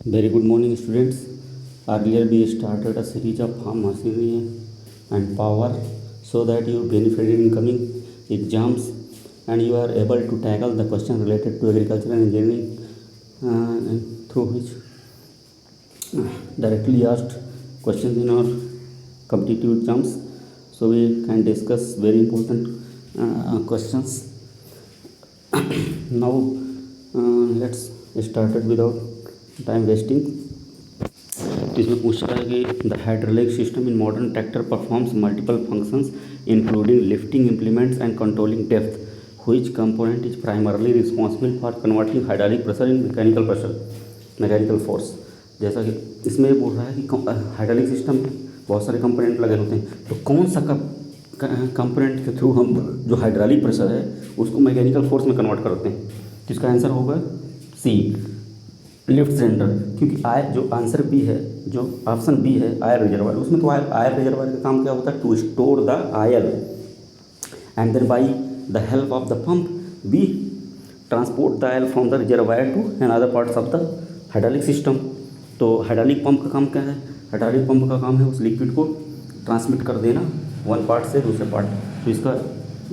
Very good morning, students. Earlier we started a series of farm machinery and power so that you benefited in coming exams and you are able to tackle the question related to agriculture and engineering and through which directly asked questions in our competitive exams. So we can discuss very important questions. Now let's start it without time wasting. तो इसमें पूछ रहा है कि the hydraulic system in modern tractor performs multiple functions including lifting implements and controlling depth which component is primarily responsible for converting hydraulic pressure in mechanical pressure mechanical force. जैसा कि इसमें ये बोल रहा है कि हाइड्रोलिक सिस्टम में बहुत सारे कंपोनेंट लगे होते हैं, तो कौन सा कंपोनेंट के थ्रू हम जो हाइड्रोलिक प्रेशर है उसको मैकेनिकल फोर्स में कन्वर्ट करते हैं। तो इसका आंसर होगा सी, लिफ्ट सिलेंडर। क्योंकि आयर जो आंसर बी है, जो ऑप्शन बी है आयर रिजर्वायर, उसमें तो आयर रिजर्वायर का काम क्या होता है? To store the oil and then by the help of the pump be transport the oil from the reservoir to another parts of the hydraulic system. तो हाइड्रोलिक पंप का काम क्या है? हाइड्रोलिक पंप का काम है उस लिक्विड को ट्रांसमिट कर देना वन पार्ट से दूसरे पार्ट। तो इसका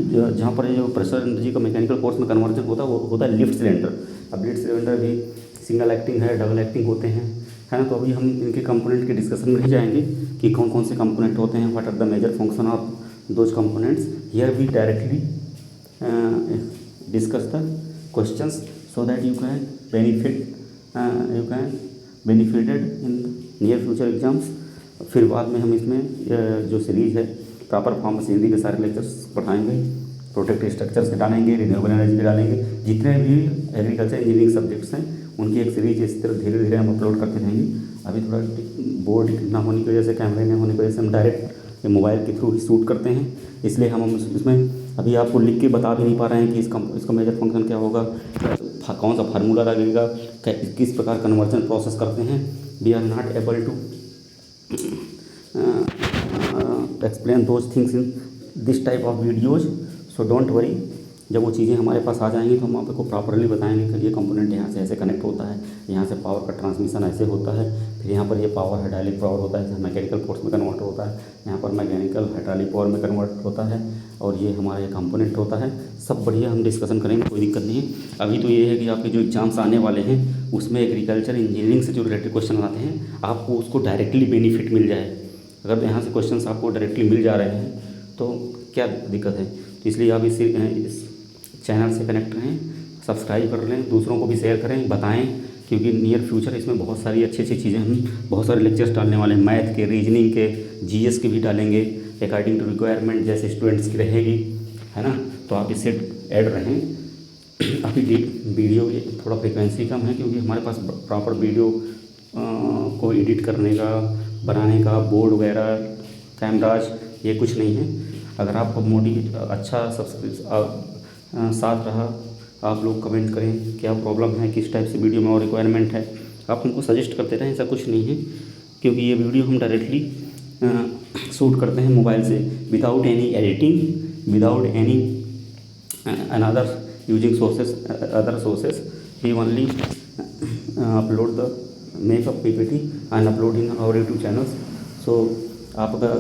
जहाँ पर जो प्रेशर एनर्जी का मैकेनिकल फोर्स में कन्वर्जन होता है वो होता है लिफ्ट सिलेंडर। अब लिफ्ट सिलेंडर भी सिंगल एक्टिंग है, डबल एक्टिंग होते हैं, है ना। तो अभी हम इनके कंपोनेंट के डिस्कशन में नहीं जाएंगे कि कौन कौन से कंपोनेंट होते हैं, what are the major function of those components. Here we directly discuss the questions so that you can benefited in near future exams. फिर बाद में हम इसमें जो सीरीज़ है प्रॉपर फॉर्म मशीनरी के सारे लेक्चर्स पढ़ाएंगे, प्रोटेक्ट स्ट्रक्चर्स के डालेंगे, रिन्यूएबल एनर्जी के डालेंगे, जितने भी एग्रीकल्चर इंजीनियरिंग सब्जेक्ट्स हैं उनकी एक सीरीज इस तरह धीरे धीरे हम अपलोड करते रहेंगे। अभी थोड़ा बोर्ड ना होने की वजह से, कैमरे न होने की वजह से हम डायरेक्ट मोबाइल के थ्रू ही शूट करते हैं, इसलिए हम इसमें अभी आपको लिख के बता भी नहीं पा रहे हैं कि इसका मेजर फंक्शन क्या होगा, कौन सा फार्मूला लगेगा, किस प्रकार कन्वर्जन प्रोसेस करते हैं। We are not able to explain those things in this type of videos, so don't worry. जब वो चीज़ें हमारे पास आ जाएंगी तो हम आपको प्रॉपरली बताएंगे कि ये कंपोनेंट यहाँ से ऐसे कनेक्ट होता है, यहाँ से पावर का ट्रांसमिशन ऐसे होता है, फिर यहाँ पर ये पावर हाइड्रोलिक पावर होता है, मैकेनिकल फोर्स में कन्वर्ट होता है, यहाँ पर मैकेनिकल हाइड्रोलिक पावर में कन्वर्ट होता है, और ये हमारा कंपोनेंट होता है। सब बढ़िया हम डिस्कशन करेंगे, कोई दिक्कत नहीं है। अभी तो ये है कि आपके जो एग्जाम्स आने वाले हैं उसमें एग्रीकल्चर इंजीनियरिंग से जो रिलेटेड क्वेश्चन आते हैं आपको उसको डायरेक्टली बेनिफिट मिल जाए। अगर यहाँ से क्वेश्चन आपको डायरेक्टली मिल जा रहे हैं तो क्या दिक्कत है। तो इसलिए आप इस चैनल से कनेक्ट रहें, सब्सक्राइब कर लें, दूसरों को भी शेयर करें, बताएं, क्योंकि नियर फ्यूचर इसमें बहुत सारी अच्छी अच्छी चीज़ें हम बहुत सारे लेक्चर्स डालने वाले हैं। मैथ के, रीजनिंग के, जीएस के भी डालेंगे अकॉर्डिंग टू रिक्वायरमेंट जैसे स्टूडेंट्स की रहेगी, है ना। तो आप इससे ऐड रहें। अभी वीडियो थोड़ा फ्रिक्वेंसी कम है क्योंकि हमारे पास प्रॉपर वीडियो को एडिट करने का, बनाने का बोर्ड वगैरह, कैमराज ये कुछ नहीं है। अगर आपको अच्छा साथ रहा, आप लोग कमेंट करें क्या प्रॉब्लम है, किस टाइप से वीडियो में और रिक्वायरमेंट है, आप हमको सजेस्ट करते रहें। ऐसा कुछ नहीं है क्योंकि ये वीडियो हम डायरेक्टली शूट करते हैं मोबाइल से without any editing, without any another using other sources. We only upload the makeup PPT and upload in our YouTube channels. So आप अगर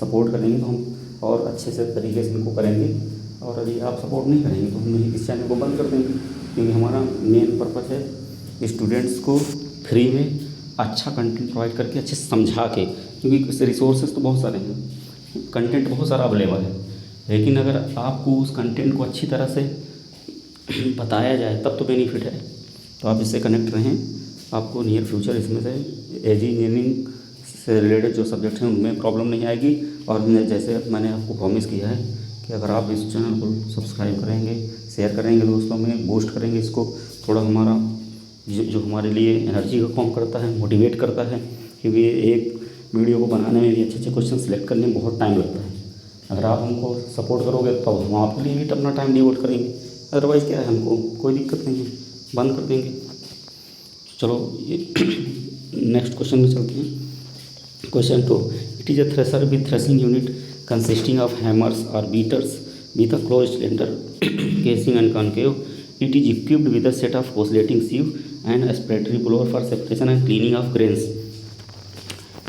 सपोर्ट करेंगे तो हम और अच्छे से तरीके से इनको करेंगे, और यदि आप सपोर्ट नहीं करेंगे तो हम इस चैनल को बंद कर देंगे। क्योंकि हमारा मेन पर्पज़ है स्टूडेंट्स को फ्री में अच्छा कंटेंट प्रोवाइड करके अच्छे से समझा के, क्योंकि रिसोर्सेज तो बहुत सारे हैं, कंटेंट बहुत सारा अवेलेबल है, लेकिन अगर आपको उस कंटेंट को अच्छी तरह से बताया जाए तब तो बेनिफिट है। तो आप इससे कनेक्ट रहें, आपको नियर फ्यूचर इसमें से इंजीनियरिंग से रिलेटेड जो सब्जेक्ट हैं उनमें प्रॉब्लम नहीं आएगी। और जैसे मैंने आपको प्रॉमिस किया है कि अगर आप इस चैनल को सब्सक्राइब करेंगे, शेयर करेंगे दोस्तों में, बूस्ट करेंगे इसको, थोड़ा हमारा जो हमारे लिए एनर्जी का काम करता है, मोटिवेट करता है, क्योंकि एक वीडियो को बनाने में भी अच्छे अच्छे क्वेश्चन सेलेक्ट करने में बहुत टाइम लगता है। अगर आप हमको सपोर्ट करोगे तो हम आपके लिए भी अपना टाइम डिवोट करेंगे, अदरवाइज़ क्या है, हमको कोई दिक्कत नहीं है, बंद कर देंगे। चलो ये नेक्स्ट क्वेश्चन में चलते हैं। Question 2. It is a thresher with threshing unit consisting of hammers or beaters with a closed cylinder casing and concave it is equipped with a set of oscillating sieve and aspiratory blower for separation and cleaning of grains.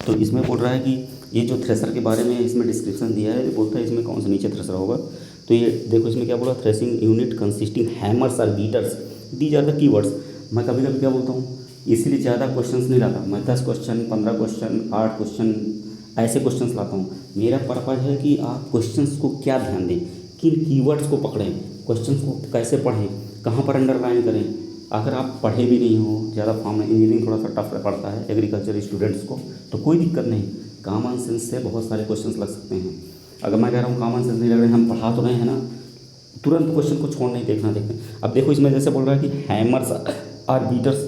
तो इसमें बोल रहा है कि ये जो thresher के बारे में इसमें डिस्क्रिप्शन दिया है, बोलता है इसमें कौन सा नीचे थ्रेसर होगा। तो ये देखो इसमें क्या बोला, थ्रेसिंग यूनिट कंसिस्टिंग हैमर्स और beaters, these are the keywords. मैं कभी कभी क्या बोलता हूँ, इसीलिए ज़्यादा क्वेश्चंस नहीं लाता मैं, 10 क्वेश्चन 15 क्वेश्चन 8 क्वेश्चन ऐसे क्वेश्चंस लाता हूँ। मेरा पर्पज़ है कि आप क्वेश्चंस को क्या ध्यान दें, किन कीवर्ड्स को पकड़ें, क्वेश्चंस को कैसे पढ़ें, कहाँ पर अंडरलाइन करें। अगर आप पढ़े भी नहीं हो, ज़्यादा फॉर्म में इंजीनियरिंग थोड़ा सा टफ पड़ता है एग्रीकल्चर स्टूडेंट्स को, तो कोई दिक्कत नहीं, कॉमन सेंस से बहुत सारे क्वेश्चंस लग सकते हैं। अगर मैं कह रहा हूँ कॉमन सेंस नहीं लग रहे, हम पढ़ा तो रहे हैं ना, तुरंत क्वेश्चन को छोड़ नहीं देखना देखते। अब देखो इसमें जैसे बोल रहा है कि हैमर्स और बीटर्स,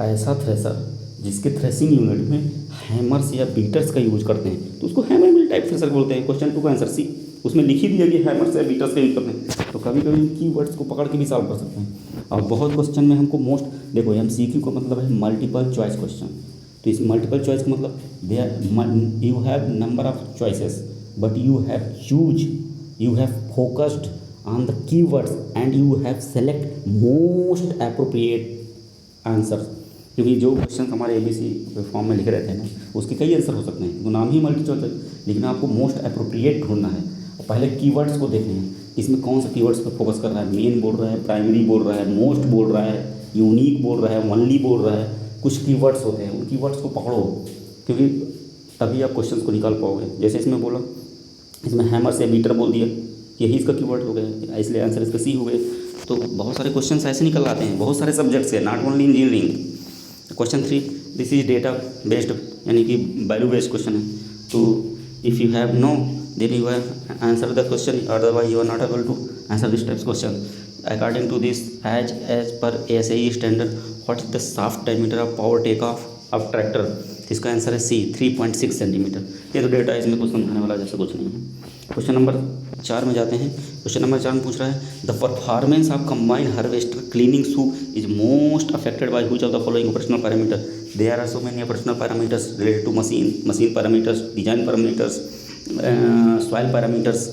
ऐसा थ्रेसर जिसके थ्रेसिंग यूनिट में हैमर्स या बीटर्स का यूज करते हैं तो उसको हैमर मिल टाइप थ्रेसर बोलते हैं। क्वेश्चन 2 का आंसर सी, उसमें लिख ही दिया कि हैमर्स या बीटर्स का यूज करते हैं। तो कभी कभी कीवर्ड्स को पकड़ के भी सॉल्व कर सकते हैं। और बहुत क्वेश्चन में हमको मोस्ट, देखो MCQ का मतलब है मल्टीपल चॉइस क्वेश्चन। तो इस मल्टीपल चॉइस का मतलब you have number of choices but you have focused on the keywords and you have select most appropriate answer. क्योंकि जो क्वेश्चन हमारे ABC फॉर्म में लिखे रहते हैं ना, उसके कई आंसर हो सकते हैं, तो नाम ही मल्टी चॉइस है, लेकिन आपको मोस्ट एप्रोप्रिएट ढूंढना है। और पहले कीवर्ड्स को देखने हैं, इसमें कौन सा कीवर्ड्स पर फोकस कर रहा है, मेन बोल रहा है, प्राइमरी बोल रहा है, मोस्ट बोल रहा है, यूनिक बोल रहा है, ओनली बोल रहा है। कुछ कीवर्ड्स होते हैं, उन कीवर्ड्स को पकड़ो, क्योंकि तभी आप क्वेश्चन को निकाल पाओगे। जैसे इसमें बोला, इसमें हैमर से बीटर बोल दिया, यही इसका कीवर्ड हो गया, इसलिए आंसर इसका सी हो गए। तो बहुत सारे क्वेश्चन ऐसे निकल आते हैं, बहुत सारे सब्जेक्ट से, not only engineering. Question 3, this is data based, यानी कि वैल्यू बेस्ड क्वेश्चन है। तो if you have know then you have answer the question, otherwise you are not able to answer this types question. According to this as per ASAE standard, what is the shaft diameter of power take off tractor. इसका answer है C, 3.6 centimetre. ये तो data है, इसमें कुछ समझाने वाला जैसा कुछ नहीं है। क्वेश्चन नंबर 4 में जाते हैं। क्वेश्चन नंबर 4 में पूछ रहा है, the performance of combined harvester cleaning shoe is most affected by which of the following operational parameter. There are so many operational parameters related to machine parameters, design parameters, soil parameters.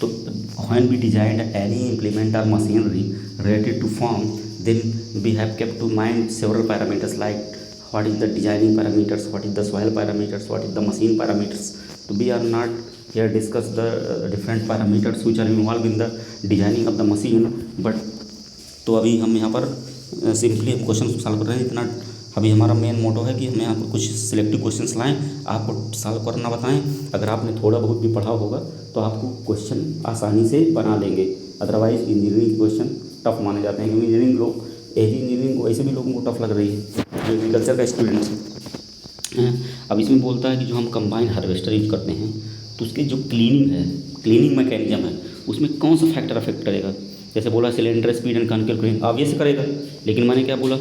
तो when we designed any implement or machinery related to farm, then we have kept to mind several parameters like what is the designing parameters, what is the soil parameters, what is the machine parameters. So we are not here discuss the different parameters which are involved in the designing of the machine, but तो अभी हम यहाँ पर simply हम question solve कर रहे हैं। इतना अभी हमारा मेन मोटो है कि हम यहाँ पर कुछ सिलेक्टिव क्वेश्चंस लाएं, आपको सॉल्व करना बताएं। अगर आपने थोड़ा बहुत भी पढ़ा होगा तो आपको क्वेश्चन आसानी से बना लेंगे, अदरवाइज इंजीनियरिंग के क्वेश्चन टफ माने जाते हैं, क्योंकि इंजीनियरिंग को ऐसे भी लोगों को टफ लग रही है जो एग्रीकल्चर का स्टूडेंट्स हैं। अब इसमें बोलता है कि जो हम कंबाइन हार्वेस्टर यूज करते हैं तो उसके जो क्लीनिंग मैकेनिज्म है, उसमें कौन सा फैक्टर अफेक्ट करेगा। जैसे बोला cylinder speed and concave cleaning, obvious करेगा, लेकिन मैंने क्या बोला,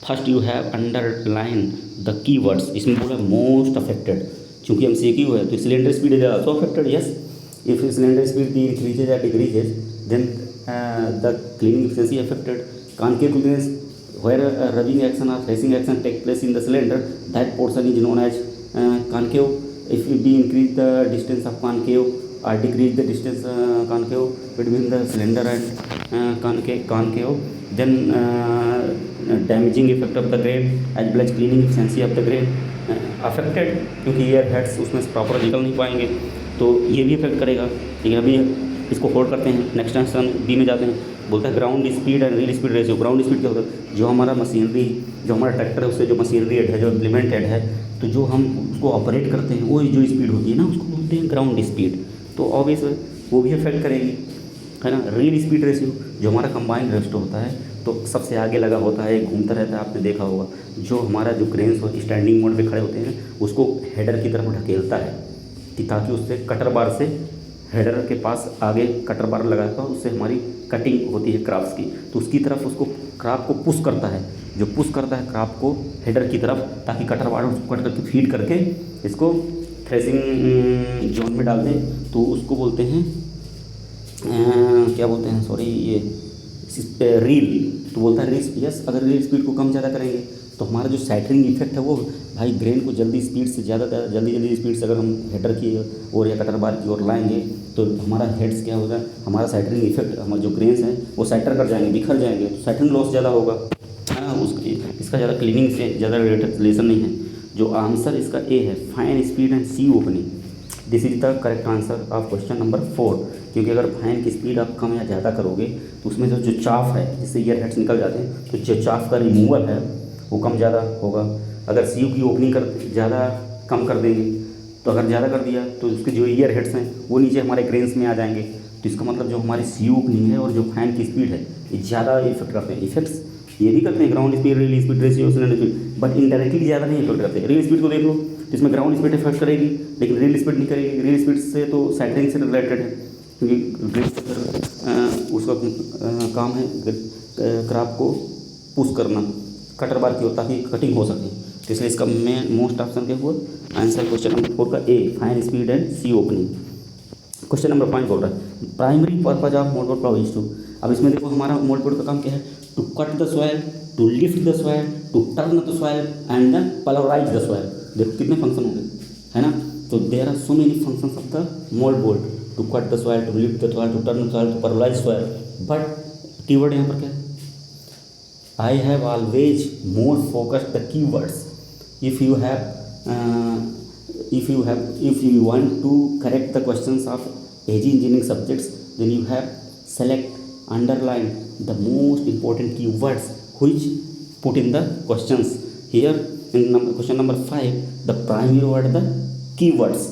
first you have underline the keywords. इसमें बोला मोस्ट अफेक्टेड, चूँकि हम CQ है तो cylinder speed is also affected. Yes, if cylinder speed increases या decreases then the cleaning efficiency affected. Concave clearance, where rubbing action or threshing action take place in the cylinder, that portion is known as concave. If we increase the distance of concave or decrease the distance concave between the cylinder and concave, then damaging effect of the grain as well as cleaning efficiency of the grain affected, क्योंकि air heads उसमें से proper निकल नहीं पाएंगे, तो ये भी effect करेगा। लेकिन अभी इसको होल्ड करते हैं, नेक्स्ट आंसर B में जाते हैं। बोलता है ground speed and real speed ratio. Ground speed क्या होता है, जो हमारा मशीनरी, जो हमारा ट्रैक्टर है उससे जो मशीनरी हेड है, जो इम्प्लीमेंट हेड है, तो जो हम उसको ऑपरेट करते हैं वो जो स्पीड होती है ना, उसको बोलते हैं ग्राउंड स्पीड। तो ऑब्वियस वो भी अफेक्ट करेगी, है ना। रियल स्पीड रेशियो, जो हमारा कंबाइंड हार्वेस्टर होता है तो सबसे आगे लगा होता है, घूमता रहता है, आपने देखा होगा। जो हमारा जो क्रेन्स हो स्टैंडिंग मोड पे खड़े होते हैं, उसको हेडर की तरफ ढकेलता है कि ताकि उससे कटर बार से हेडर के पास आगे कटर बार लगाता है, उससे हमारी कटिंग होती है क्राफ्स की, तो उसकी तरफ उसको क्राफ्ट को पुश करता है, जो पुश करता है क्राफ्ट को हेडर की तरफ, ताकि कटर बार उसको कट करके फीड करके इसको थ्रेसिंग जोन में डाल दें। तो उसको बोलते हैं क्या बोलते हैं, सॉरी, ये रील। तो बोलता है रील। यस, अगर रील स्पीड को कम ज़्यादा करेंगे तो हमारा जो सैटरिंग इफेक्ट है वो, भाई ग्रेन को जल्दी स्पीड से ज़्यादा जल्दी स्पीड से अगर हम हेडर की ओर या कटर बार की ओर लाएंगे तो हमारा हेड्स क्या होगा, हमारा सैटरिंग इफेक्ट, हमारे जो ग्रेन्स हैं वो सैटर कर जाएंगे, बिखर जाएंगे, तो सैटरिंग लॉस ज़्यादा होगा, है ना। इसका ज़्यादा क्लीनिंग से ज़्यादा रिलेशन नहीं है। जो आंसर इसका ए है, fine speed and C opening, this is the correct answer of question number 4। क्योंकि अगर फैन की स्पीड आप कम या ज़्यादा करोगे तो उसमें जो चाफ है जिससे ईयर हेड्स निकल जाते हैं, तो जो चाफ का रिमूवल है वो कम ज़्यादा होगा। अगर सी की ओपनिंग कर ज़्यादा कम कर देंगे, तो अगर ज़्यादा कर दिया तो उसके जो ईयर हेड्स हैं वो नीचे हमारे ग्रेन्स में आ जाएंगे। तो इसका मतलब जो हमारी सी ओपनिंग है और जो फैन की स्पीड है ये ज़्यादा इफेक्ट करते हैं। इफेक्ट्स ये भी करते हैं ground speed, real speed, ratio speed, but indirectly ज़्यादा नहीं इफेक्ट करते। रियल स्पीड को देख लो, तो इसमें ग्राउंड स्पीड इफेक्ट करेगी लेकिन रियल स्पीड नहीं करेगी। रियल स्पीड से तो सैटरिंग से रिलेटेड है, क्योंकि उसका काम है क्राफ्ट को पुश करना कटर बार की ओर ताकि कटिंग हो सके। तो इसलिए इसका मेन मोस्ट ऑप्शन क्या हुआ आंसर क्वेश्चन नंबर 4 का A, fine speed and C opening. Question number 5 बोल रहा है primary purpose of mouldboard plough is to. अब इसमें देखो हमारा मोल्डबोर्ड का काम क्या है, to cut the soil, to lift the soil, to turn the soil and then pulverise the soil. देखो कितने फंक्शन होंगे, है ना। तो there are so many functions of the mouldboard, to cut the soil, to lift the soil, to turn the soil, to pulverise soil. But keyword यहाँ पर क्या है, I have always more focused the keywords. if you want to correct the questions of AG engineering subjects, then you have select underline the most important keywords which put in the questions. Here in question number 5, the primary word the keywords,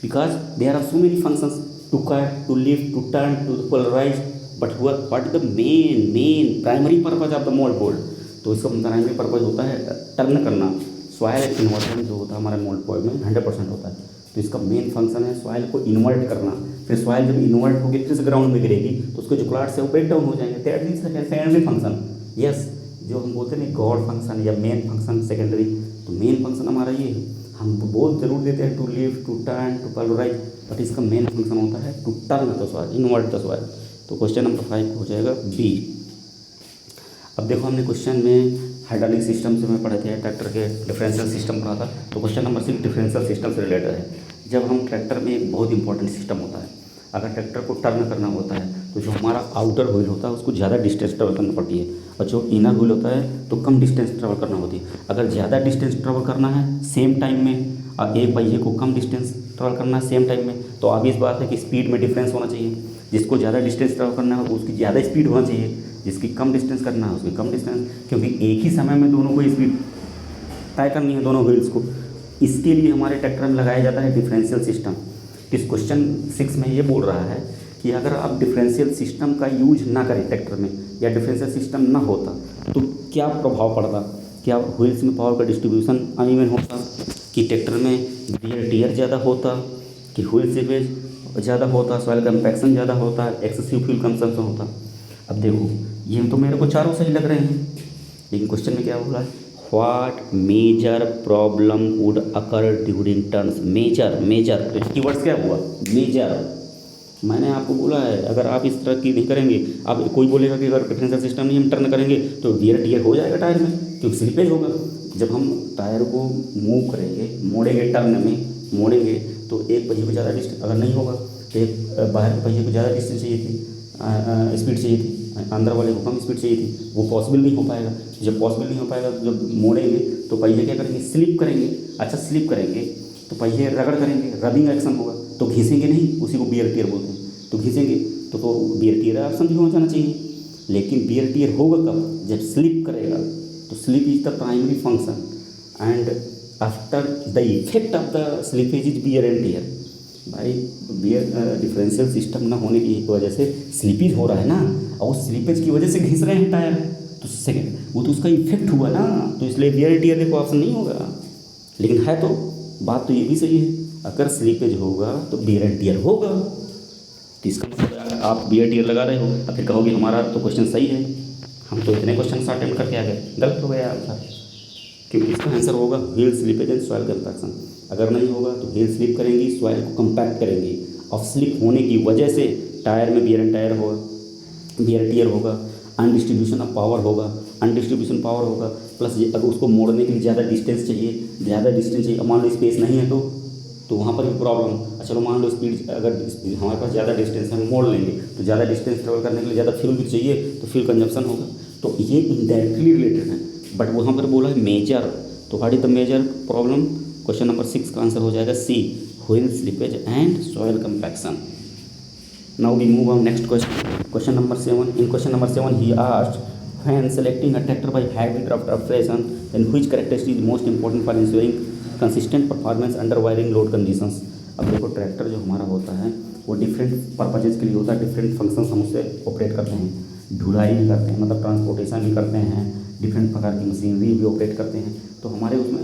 because there are so many functions to cut, to lift, to turn, to polarize, but what is the main primary purpose of the moldboard? तो इसका primary purpose होता है turn करना। Soil inversion जो होता है हमारे मोल्डबोर्ड में 100% होता है, तो इसका मेन फंक्शन है सॉइल को इन्वर्ट करना। फिर सॉइल जब इन्वर्ट होकर फिर से ग्राउंड में गिरेगी तो उसके जो क्लाड्स है वो ब्रेक डाउन हो जाएंगे। That is secondary function. Yes, जो हम बोलते हैं गॉड फंक्शन या मेन फंक्शन सेकेंडरी, तो मेन फंक्शन हमारा ये है। हम बहुत जरूर देते हैं to lift, to turn, to pulverise, but इसका मेन फंक्शन होता है to turn the soil, invert the soil. तो क्वेश्चन नंबर 5 हो जाएगा बी। अब देखो हमने क्वेश्चन में हाइड्रोलिक सिस्टम से में पढ़े थे, ट्रैक्टर के डिफरेंशियल सिस्टम पढ़ा था। तो क्वेश्चन नंबर 6 डिफरेंशियल सिस्टम से रिलेटेड है। जब हम ट्रैक्टर में एक बहुत इंपॉर्टेंट सिस्टम होता है, अगर ट्रैक्टर को टर्न करना होता है तो जो हमारा आउटर व्हील होता है उसको ज़्यादा डिस्टेंस ट्रेवल करना पड़ती है, और जो इनर व्हील होता है तो कम डिस्टेंस ट्रेवल करना होती है। अगर ज़्यादा डिस्टेंस ट्रेवल करना है सेम टाइम में और एक पहिए को कम डिस्टेंस ट्रेवल करना है सेम टाइम में, तो ऑब्वियस बात है कि स्पीड में डिफरेंस होना चाहिए। जिसको ज़्यादा डिस्टेंस ट्रेवल करना है उसकी ज़्यादा स्पीड होना चाहिए, जिसकी कम डिस्टेंस करना है उसकी कम डिस्टेंस, क्योंकि एक ही समय में दोनों को स्पीड तय करनी है, दोनों व्हील्स को। इसके लिए हमारे ट्रैक्टर में लगाया जाता है डिफरेंशियल सिस्टम। इस क्वेश्चन 6 में ये बोल रहा है कि अगर आप डिफरेंशियल सिस्टम का यूज ना करें ट्रैक्टर में, या डिफरेंशियल सिस्टम ना होता तो क्या प्रभाव पड़ता, क्या व्हील्स में पावर का डिस्ट्रीब्यूशन अनइवन होता, कि ट्रैक्टर में वियर टियर ज़्यादा होता, कि व्हील स्लिपेज ज़्यादा होता, सॉइल कंपैक्शन ज़्यादा होता, एक्सेसिव फ्यूल कंजम्पशन होता। अब देखो ये तो मेरे को चारों सही लग रहे हैं, लेकिन क्वेश्चन में क्या बोला है, what major problem would occur during turns. Major तो कीवर्ड्स क्या हुआ, मेजर। मैंने आपको बोला है अगर आप इस तरह की नहीं करेंगे, आप कोई बोलेगा कि अगर डिफरेंशियल सिस्टम नहीं हम टर्न करेंगे तो वियर टियर हो जाएगा टायर में, क्योंकि स्लिपेज होगा। जब हम टायर को मूव करेंगे, मोड़ेंगे, टर्न में मोड़ेंगे, तो एक पहिए को ज़्यादा डिस्टेंस अगर नहीं होगा तो एक बाहर के पहिए को ज़्यादा डिस्टेंस चाहिए थी, स्पीड चाहिए थी, अंदर वाले को कम स्पीड चाहिए थी, वो पॉसिबल नहीं हो पाएगा। जब पॉसिबल नहीं हो पाएगा तो जब मोड़ेंगे तो पहिए क्या करेंगे, स्लिप करेंगे। अच्छा स्लिप करेंगे तो पहिए रगड़ करेंगे, रबिंग एक्शन होगा, तो घिसेंगे नहीं, उसी को बियर टियर बोलते हैं। तो घिसेंगे तो बियर टियर ऑप्शन भी हो जाना चाहिए, लेकिन बियर टियर होगा कब, जब स्लिप करेगा। तो slip is the primary function and after the effect of the slippage is wear and tear. भाई बियर डिफरेंशियल सिस्टम ना होने की वजह से स्लिपेज हो रहा है ना, और उस स्लिपेज की वजह से घिस रहे हैं टायर, तो सेकेंड वो तो उसका इफेक्ट हुआ ना, तो इसलिए बियर टियर देखो ऑप्शन नहीं होगा। लेकिन है तो बात तो ये भी सही है, अगर स्लिपेज होगा तो बियर टियर होगा। तो इसका मतलब आप बियर टियर लगा रहे हो और फिर कहोगे हमारा तो क्वेश्चन सही है, हम तो इतने क्वेश्चन अटेम्प्ट करके आ गए, गलत हो गया आंसर, क्योंकि इसका आंसर होगा wheel slippage and soil compaction. अगर नहीं होगा तो व्हील स्लिप करेंगी, सॉइल को कंपैक्ट करेंगी, और स्लिप होने की वजह से टायर में बियर एंड टायर होगा, बियर टियर होगा, अनडिस्ट्रीब्यूशन ऑफ पावर होगा, अनडिस्ट्रीब्यूशन पावर होगा, प्लस अगर उसको मोड़ने के लिए ज़्यादा डिस्टेंस चाहिए, मान लो स्पेस नहीं है तो तो वहाँ पर भी प्रॉब्लम। चलो मान लो स्पीड अगर हमारे पास ज़्यादा डिस्टेंस हम मोड़ लेंगे तो ज़्यादा डिस्टेंस ट्रेवल करने के लिए ज़्यादा फ्यूल भी चाहिए, तो फ्यूल कंजप्शन होगा। तो ये इनडायरेक्टली रिलेटेड है, बट वहाँ पर बोला है मेजर। तो what is the major problem? Question number 6 का आंसर हो जाएगा C, wheel slippage and soil compaction. Now we move on next question, question number 7। In question number 7 he asked, when selecting a tractor by heavy draft operation, then which characteristic is most important for ensuring consistent performance under varying load conditions? अब देखो tractor जो हमारा होता है वो different purposes के लिए होता है, डिफरेंट फंक्शंस हम उससे ऑपरेट करते हैं। ढुलाई भी करते हैं, मतलब ट्रांसपोर्टेशन भी करते हैं, डिफरेंट प्रकार की मशीनरी भी ऑपरेट करते हैं। तो हमारे उसमें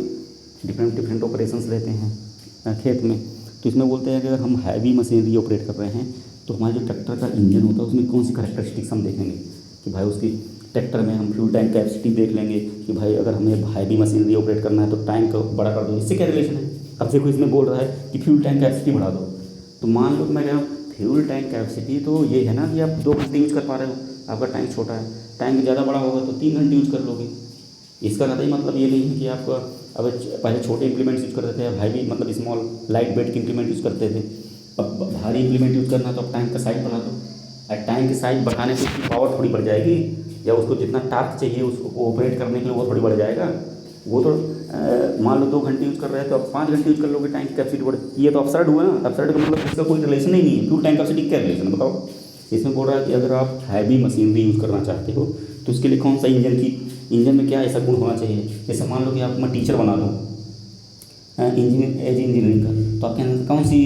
डिफरेंट ऑपरेशंस रहते हैं खेत में। तो इसमें बोलते हैं कि अगर हम हैवी मशीनरी ऑपरेट कर रहे हैं तो हमारे जो ट्रैक्टर का इंजन होता है उसमें कौन सी करेक्टरिस्टिक्स हम देखेंगे कि भाई उसकी ट्रैक्टर में हम फ्यूल टैंक कैपेसिटी देख लेंगे कि भाई अगर हमें हैवी मशीनरी ऑपरेट करना है तो टैंक बड़ा कर दो। इससे क्या रिलेशन है? अब देखो इसमें बोल रहा है कि फ्यूल टैंक कैपेसिटी बढ़ा दो। तो मान लो कि मैं कह रहा हूँ फ्यूल टैंक कैपेसिटी तो ये है ना कि आप 2 घंटे यूज़ कर पा रहे हो, आपका टैंक छोटा है। टैंक ज़्यादा बड़ा होगा तो 3 घंटे यूज़ कर लोगे। इसका कतई मतलब ये नहीं है कि आप अब पहले छोटे इंप्लीमेंट्स यूज़ करते थे, अब हैवी मतलब स्मॉल लाइट वेट के इंप्लीमेंट यूज़ करते थे। अब भारी इंप्लीमेंट यूज़ करना तो अब टैंक का साइज बढ़ा दो। और टैंक की साइज बढ़ाने से उसकी पावर थोड़ी बढ़ जाएगी, या उसको जितना टार्क चाहिए उसको ऑपरेट करने के लिए वो थोड़ी बढ़ जाएगा। वो तो मान लो 2 घंटे यूज़ कर रहे हैं तो अब 5 घंटे यूज़ कर लोगे, टैंक की कैपेसिटी बढ़। ये तो अपसाइड हुआ ना, अपसाइड का मतलब इसका कोई रिलेशन ही नहीं है। फ्यूल टैंक कैपेसिटी क्या रिलेशन है बताओ? इसमें बोल रहा है कि अगर आप हैवी मशीनरी यूज़ करना चाहते हो तो उसके लिए कौन सा इंजन में क्या ऐसा गुण होना चाहिए। जैसे मान लो कि आप मैं टीचर बना दूँ इंजीनियरिंग का, तो आपके अंदर कौन सी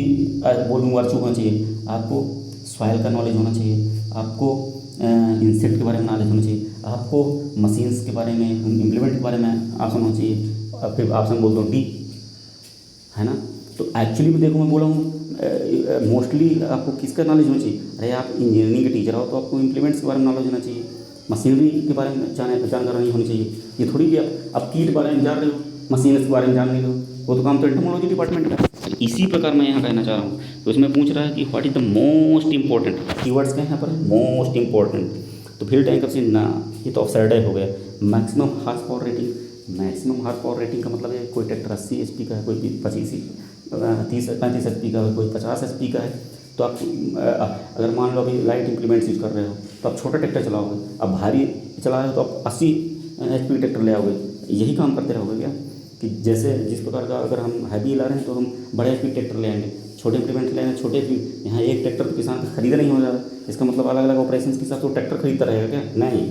बोलूँ वर्चू होना चाहिए? आपको सॉइल का नॉलेज होना चाहिए, आपको इंसेक्ट के बारे में नॉलेज होना चाहिए, आपको मशीन्स के बारे में, इम्प्लीमेंट के बारे में ऑप्शन होना चाहिए। और फिर ऑप्शन बोल दो डी, है ना। तो एक्चुअली भी देखो मैं बोला हूँ मोस्टली आपको किसका नॉलेज होना चाहिए? अरे आप इंजीनियरिंग के टीचर हो तो आपको इम्प्लीमेंट्स के बारे में नॉलेज होना चाहिए, मशीनरी के बारे में जानकारी होनी चाहिए। ये थोड़ी कि आप कीट के बारे में जान रहे हो, मशीन के बारे में जान रहे हो, वो तो काम तो एंटोमोलॉजी डिपार्टमेंट का। इसी प्रकार मैं यहाँ कहना चाह रहा हूँ। तो इसमें पूछ रहा है कि what is the most important keywords क्या है यहाँ पर? Most important. तो फ्यूल टैंक कैपेसिटी ना, ये तो ऑफसाइड हो गया। Maximum horse power rating, maximum horse power rating का मतलब है कोई ट्रैक्टर 80 HP का है, कोई 35 HP का है, कोई 50 HP का है। तो आप अगर मान लो अभी लाइट इंप्लीमेंट्स यूज़ कर रहे हो तो आप छोटा ट्रैक्टर चलाओगे, अब भारी चला रहे हो तो आप 80 HP ट्रैक्टर ले आओगे। यही काम करते रहोगे क्या? कि जैसे जिस प्रकार का अगर हम हैवी ला रहे हैं तो हम बड़े HP ट्रैक्टर ले आएंगे, छोटे इंप्लीमेंट ले आएंगे छोटे HP। यहाँ एक ट्रैक्टर तो किसान का खरीदा नहीं हो जाता, इसका मतलब अलग अलग ऑपरेशन के हिसाब से वो ट्रैक्टर खरीदता रहेगा क्या? नहीं,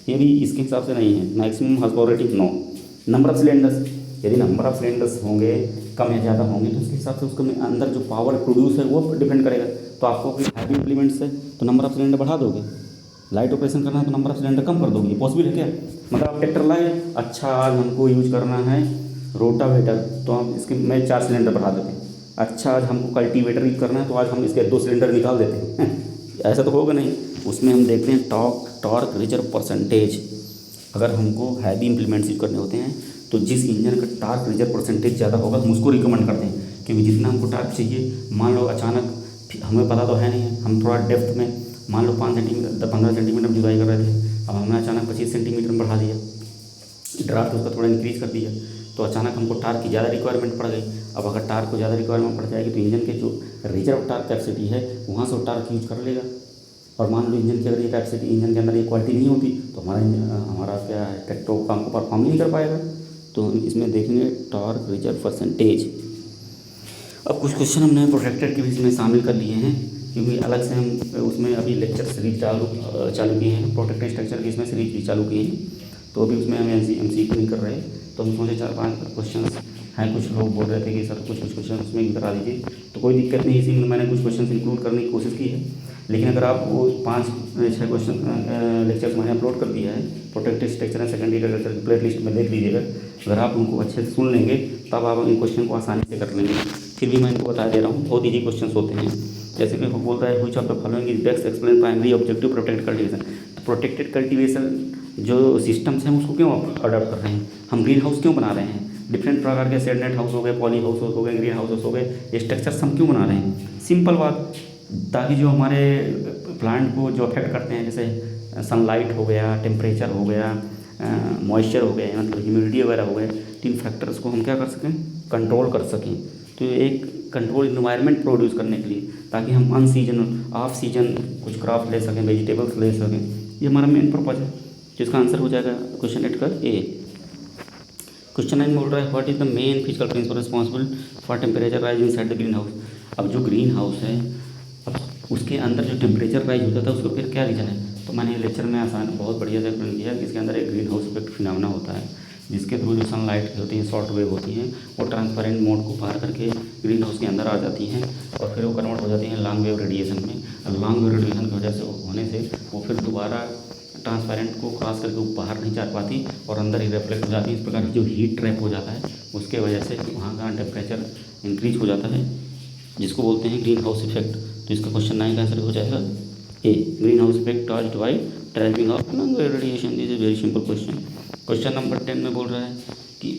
ये भी इसके हिसाब से नहीं है। Maximum horse power rating no. Number of cylinders, यदि नंबर ऑफ सिलेंडर्स होंगे कम या ज़्यादा होंगे तो उसके हिसाब से उसके अंदर जो पावर प्रोड्यूस है वो डिपेंड करेगा। तो आपको कोई हैवी इंप्लीमेंट्स है तो नंबर ऑफ सिलेंडर बढ़ा दोगे, लाइट ऑपरेशन करना है तो नंबर ऑफ सिलेंडर कम कर दोगे। ये पॉसिबल है क्या? मतलब आप ट्रैक्टर लाए, अच्छा आज हमको यूज करना है रोटावेटर तो हम इसके में 4 सिलेंडर बढ़ा देते हैं। अच्छा आज हमको कल्टीवेटर यूज करना है तो आज हम इसके 2 सिलेंडर निकाल देते हैं। ऐसा तो होगा नहीं। उसमें हम देखते हैं टॉर्क रिजर्व परसेंटेज। अगर हमको हैवी इंप्लीमेंट्स यूज करने होते हैं तो जिस इंजन का टॉर्क रिजर्व परसेंटेज ज़्यादा होगा हम उसको रिकमेंड करते हैं, क्योंकि जितना हमको टॉर्क चाहिए। मान लो अचानक हमें पता तो है नहीं है, हम थोड़ा डेप्थ में मान लो 5 सेंटीमीटर 15 सेंटीमीटर में जुदाई कर रहे थे, अब हमने अचानक 25 सेंटीमीटर में बढ़ा दिया, ड्राफ्ट उसका थोड़ा इंक्रीज कर दिया, तो अचानक हमको टार्क की ज़्यादा रिक्वायरमेंट पड़ गई। अब अगर टार्क को ज़्यादा रिक्वायरमेंट पड़ जाएगी तो इंजन के जो रिजर्व टार्क कैपेसिटी है वहाँ से वो टार्क यूज कर लेगा। और मान लो इंजन की अगर ये कैपेसिटी, इंजन के अंदर ये क्वालिटी नहीं होती तो हमारा क्या है, ट्रैक्टर काम को परफॉर्म नहीं कर पाएगा। तो इसमें देखेंगे टॉर्क रिजर्व परसेंटेज। अब कुछ क्वेश्चन हमने प्रोटेक्टेड के भी इसमें शामिल कर लिए हैं, क्योंकि अलग से हम उसमें अभी लेक्चर सीरीज चालू किए हैं, प्रोटेक्टेड स्ट्रक्चर की इसमें सीरीज भी चालू किए हैं। तो अभी उसमें हम MCQ नहीं कर रहे, तो हम सोचे 4-5 क्वेश्चन हैं। कुछ लोग बोल रहे थे कि सर कुछ क्वेश्चन उसमें भी करा दीजिए, तो कोई दिक्कत नहीं, इसी में मैंने कुछ क्वेश्चन इंक्लूड करने की कोशिश की है। लेकिन अगर आप वो 5-6 क्वेश्चन लेक्चर्स मैंने अपलोड कर दिया है protected structure and secondary agriculture की प्ले लिस्ट में देख लीजिएगा। अगर आप उनको अच्छे से सुन लेंगे तब आप इन क्वेश्चन को आसानी से कर लेंगे। फिर भी मैं इनको बता दे रहा हूँ, बहुत ईजी क्वेश्चन होते हैं। जैसे कि बोलता है which of the following is best explain primary objective protected cultivation. तो प्रोटेक्टेड कल्टीवेशन जो सिस्टम्स हैं उसको क्यों अडॉप्ट कर रहे हैं, हम ग्रीन हाउस क्यों बना रहे हैं, डिफरेंट प्रकार के शेड नेट हाउस हो गए, पॉली हाउस हो गए, ग्रीन हाउसेस हो गए, ये स्ट्रक्चर्स हम क्यों बना रहे हैं? सिंपल बात, ताकि जो हमारे प्लांट को जो अफेक्ट करते हैं, जैसे सनलाइट हो गया, टेम्परेचर हो गया, मॉइस्चर हो गया, मतलब ह्यूमिडिटी वगैरह हो गए, 3 फैक्टर्स को हम क्या कर सकें, कंट्रोल कर सकें। तो एक कंट्रोल इन्वायरमेंट प्रोड्यूस करने के लिए, ताकि हम अन सीजन ऑफ सीजन कुछ क्रॉप ले सकें, वेजिटेबल्स ले सकें, ये हमारा मेन पर्पज़ है। जिसका आंसर हो जाएगा क्वेश्चन 8 का ए। क्वेश्चन 9 बोल रहा है what is the main physical principle responsible for temperature rise inside the green house. अब जो ग्रीन हाउस है, अब उसके अंदर जो टेम्परेचर राइज होता है उसको फिर क्या रीज़न है, तो मैंने लेक्चर में आसान बहुत बढ़िया से एक्सप्लेन किया कि इसके अंदर एक ग्रीन हाउस इफेक्ट फिनोमेना होता है, जिसके थ्रू जो सनलाइट होती है, शॉर्ट वेव होती हैं, वो ट्रांसपेरेंट मोड को पार करके ग्रीन हाउस के अंदर आ जाती हैं और फिर वो कन्वर्ट हो जाती हैं लॉन्ग वेव रेडिएशन में। लॉन्ग वेव रेडिएशन की वजह से होने से वो फिर दोबारा ट्रांसपेरेंट को क्रॉस करके वो बाहर नहीं जा पाती और अंदर ही रिफ्लेक्ट हो जाती है। इस प्रकार जो हीट ट्रैप हो जाता है उसके वजह से वहाँ का टेम्परेचर इंक्रीज हो जाता है, जिसको बोलते हैं ग्रीन हाउस इफेक्ट। तो इसका क्वेश्चन 9 का आंसर हो जाएगा A, green house effect caused by trapping of long wave radiation. This is very simple question. Question number 10 में बोल रहा है कि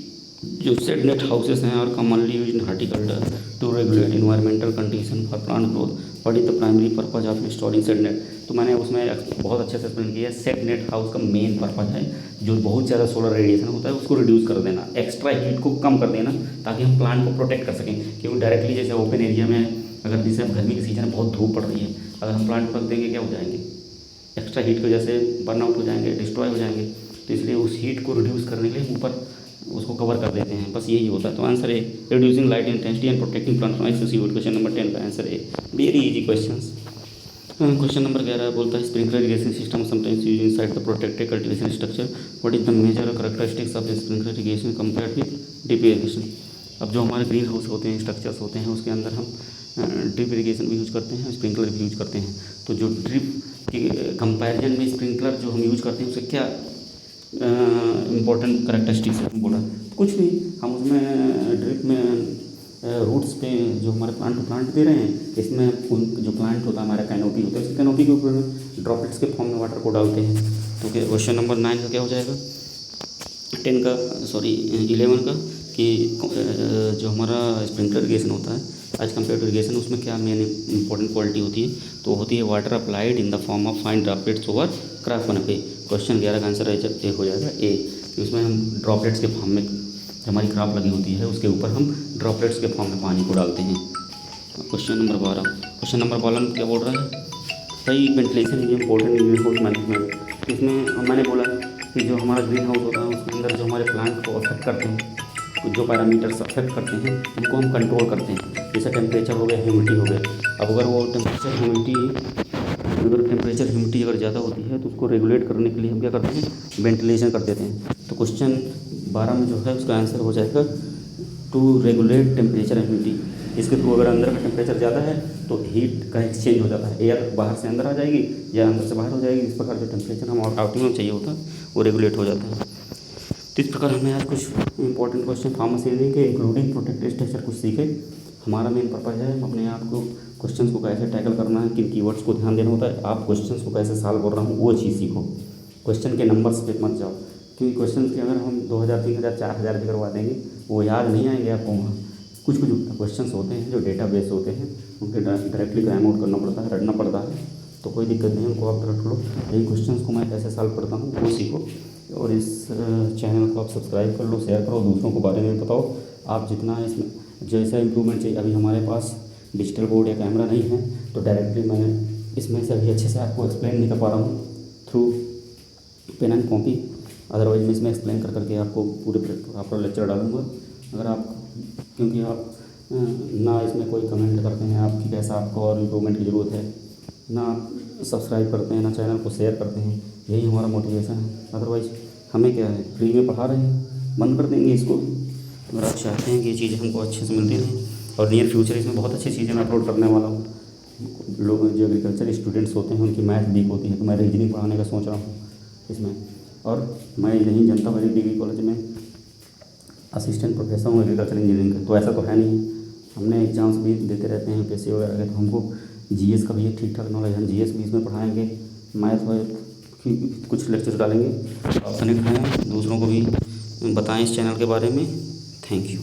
जो शेड नेट हाउसेस हैं और commonly used in horticulture to regulate environmental condition for plant growth, what is the primary purpose of installing shade net. तो मैंने उसमें बहुत अच्छे से एक्सप्लेन किया है। शेड नेट हाउस का मेन पर्पज है जो बहुत ज़्यादा सोलर रेडिएशन होता है उसको रिड्यूस कर देना, एक्स्ट्रा हीट को कम कर देना, ताकि हम प्लांट को प्रोटेक्ट कर सकें। क्योंकि डायरेक्टली जैसे ओपन एरिया में अगर जैसे अब गर्मी के सीजन में बहुत धूप पड़ रही है, अगर हम प्लांट को रख देंगे क्या हो जाएंगे, एक्स्ट्रा हीट की वजह से बर्न आउट हो जाएंगे, डिस्ट्रॉय हो जाएंगे। तो इसलिए उस हीट को रिड्यूस करने के लिए ऊपर उसको कवर कर देते हैं, बस यही होता है। तो answer A, reducing light intensity and protecting plant from excessive. Question number 10 का answer A, very easy question. Question number 11 बोलता है sprinkler irrigation system sometimes use inside the protected cultivation structure, what is the major characteristics of the sprinkler irrigation compared with drip irrigation. अब जो हमारे green house होते हैं, structures होते हैं, उसके अंदर हम ड्रिप इरिगेशन भी यूज करते हैं, स्प्रिंकलर भी यूज करते हैं। तो जो ड्रिप की कंपैरिजन में स्प्रिंकलर जो हम यूज करते हैं उससे क्या इंपॉर्टेंट करेक्टरिस्टिक्स है बोला, कुछ नहीं, हम उसमें ड्रिप में रूट्स पे जो हमारे प्लांट टू प्लांट दे रहे हैं, इसमें उन जो प्लांट होता है हमारा कैनोपी होता है, उस कैनोपी के ऊपर ड्रॉपलेट्स के फॉर्म में वाटर को डालते हैं। तो क्वेश्चन नंबर 9 का क्या हो जाएगा, 11 का कि जो हमारा स्प्रिंकलर इरिगेशन होता है एज कम्पेयर टू इरिगेशन, उसमें क्या मेन इंपॉर्टेंट क्वालिटी होती है, तो होती है water applied in the form of fine droplets over crop पे। क्वेश्चन 11 का आंसर ए हो जाएगा ए, उसमें हम ड्रॉपलेट्स के फॉर्म में जो हमारी क्रॉप लगी होती है उसके ऊपर हम ड्रॉपलेट्स के फॉर्म में पानी को डालते हैं। क्वेश्चन नंबर 12 में क्या बोल रहा है, सही ventilation is important in green house management. इसमें मैंने बोला कि जो हमारा ग्रीन हाउस होता है उसके अंदर जो हमारे प्लांट को अफेक्ट करते हैं, जो पैरामीटर्स अफेक्ट करते हैं उनको हम कंट्रोल करते हैं। जैसे टेम्परेचर हो गया, ह्यूमिडिटी हो गया। अब अगर वो टेम्परेचर ह्यूमिडिटी अगर ज़्यादा होती है तो उसको रेगुलेट करने के लिए हम क्या करते हैं, वेंटिलेशन कर देते हैं। तो क्वेश्चन 12 में जो है उसका आंसर हो जाएगा to regulate temperature and humidity. इसके थ्रू अगर अंदर का टेम्परेचर ज़्यादा है तो हीट का एक्सचेंज हो जाता है, एयर बाहर से अंदर आ जाएगी या अंदर से बाहर हो जाएगी। इस प्रकार जो टेम्परेचर हम ऑप्टिमम चाहिए होता है वो रेगुलेट हो जाता है। तो इस प्रकार हमने आज कुछ इंपॉर्टेंट क्वेश्चन फार्मेसी के इंक्लूडिंग प्रोटेक्टेड स्ट्रक्चर कुछ सीखे। हमारा मेन पर्पज है अपने आप को क्वेश्चंस को कैसे टैकल करना है, किन कीवर्ड्स को ध्यान देना होता है, आप क्वेश्चंस को कैसे सॉल्व कर रहा हूँ वो चीज़ सीखो। क्वेश्चन के नंबर्स पे मत जाओ, क्योंकि क्वेश्चन के अगर हम 2000, 3000, 4000 भी करवा देंगे वो याद नहीं आएंगे आपको। वहाँ कुछ क्वेश्चन होते हैं जो डेटा बेस होते हैं, उनके डायरेक्टली क्राइम आउट करना पड़ता है, रटना पड़ता है, तो कोई दिक्कत नहीं, उनको आप रट लो। यही क्वेश्चन को मैं कैसे सॉल्व करता हूँ वो सीखो। और इस चैनल को आप सब्सक्राइब कर लो, शेयर करो, दूसरों को बारे में बताओ। आप जितना इसमें जैसा इम्प्रूवमेंट चाहिए, अभी हमारे पास डिजिटल बोर्ड या कैमरा नहीं है तो डायरेक्टली मैं इसमें से अभी अच्छे से आपको एक्सप्लेन नहीं कर पा रहा हूँ through pen and copy. Otherwise मैं इसमें एक्सप्लेन कर करके आपको पूरे प्रॉपर लेक्चर डालूँगा। अगर आप, क्योंकि आप ना इसमें कोई कमेंट करते हैं आपकी कैसा आपको और इम्प्रूवमेंट की ज़रूरत है, ना सब्सक्राइब करते हैं, ना चैनल को शेयर करते हैं, यही हमारा मोटिवेशन है। अदरवाइज़ हमें क्या है, फ्री में पढ़ा रहे हैं, बंद कर देंगे इसको। अगर आप चाहते हैं कि ये चीज़ें हमको अच्छे से मिलती रहें, और नियर फ्यूचर इसमें बहुत अच्छी चीज़ें मैं अपलोड करने वाला हूँ। लोग जो एग्रीकल्चर स्टूडेंट्स होते हैं उनकी मैथ वीक होती है, तो मैं रीजनिंग पढ़ाने का सोच रहा हूँ इसमें। और मैं यहीं जनता वाली डिग्री कॉलेज में असिस्टेंट प्रोफेसर हूँ एग्रीकल्चर इंजीनियरिंग का। तो ऐसा तो है नहीं, हमने एग्जाम्स भी देते रहते हैं पैसे वगैरह के, तो हमको जीएस का भी ठीक ठाक नॉलेज है। जीएस भी इसमें पढ़ाएंगे, मैथ की कुछ लेक्चर डालेंगे। आप कनेक्ट हैं, दूसरों को भी बताएं इस चैनल के बारे में। Thank you.